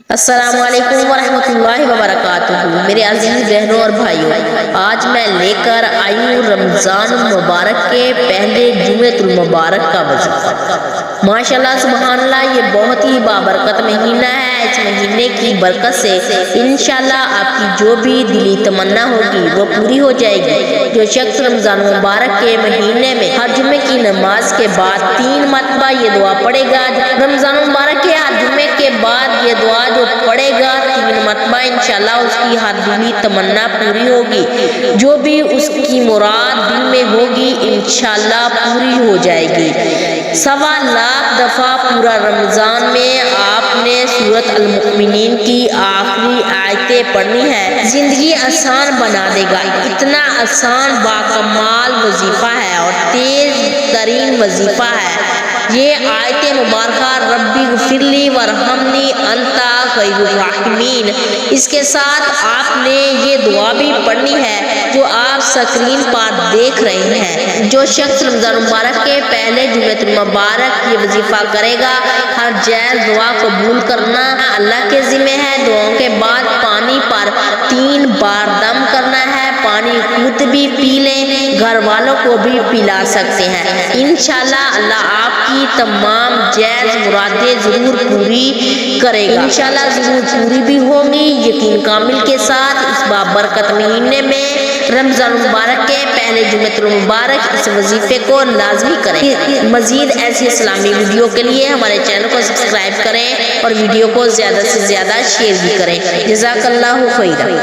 السلام علیکم ورحمۃ اللہ وبرکاتہ۔ میرے عزیز بہنوں اور بھائیوں، آج میں لے کر آئی ہوں رمضان المبارک کے پہلے جمعۃ المبارک کا وظیفہ۔ ماشاءاللہ سبحان اللہ، یہ بہت ہی بابرکت مہینہ ہے۔ اس مہینے کی برکت سے انشاءاللہ آپ کی جو بھی دلی تمنا ہوگی وہ پوری ہو جائے گی۔ جو شخص رمضان المبارک کے مہینے میں ہر جمعے کی نماز کے بعد 3 مرتبہ یہ دعا پڑھے گا، رمضان المبارک کے ہر جمعے کے بعد یہ دعا جو پڑھے گا 3 مرتبہ، انشاءاللہ اس کی ہر دلی تمنا پوری ہوگی۔ جو بھی اس کی مراد دل میں ہوگی انشاءاللہ پوری ہو جائے گی۔ 1.25 لاکھ دفعہ پورا رمضان میں آپ نے سورۃ المؤمنین کی آخری آیتیں پڑھنی ہے۔ زندگی آسان بنا دے گا۔ اتنا آسان باکمال وظیفہ ہے اور تیز ترین وظیفہ ہے یہ آیت مبارکہ، ربی اغفر لی وارحمنی انت خیر الراحمین۔ اس کے ساتھ آپ نے یہ دعا بھی پڑھنی ہے جو آپ سکرین پر دیکھ رہے ہیں۔ جو شخص رمضان مبارک کے پہلے جمعۃ المبارک یہ وظیفہ کرے گا، ہر جائز دعا قبول کرنا اللہ کے ذمہ ہے۔ دعاؤں کے بعد پانی پر 3 بار دم کرنا ہے۔ پانی خود بھی پی لیں، گھر والوں کو بھی پلا سکتے ہیں۔ انشاءاللہ اللہ آپ کی تمام جائز مرادیں ضرور پوری کرے گا۔ انشاءاللہ ضرور پوری بھی ہوں گی، یقین کامل کے ساتھ۔ اس بابرکت مہینے میں رمضان المبارک کے پہلے جمعۃ المبارک اس وظیفے کو لازمی کریں۔ مزید ایسی اسلامی ویڈیو کے لیے ہمارے چینل کو سبسکرائب کریں اور ویڈیو کو زیادہ سے زیادہ شیئر بھی کریں۔ جزاک اللہ خیرا۔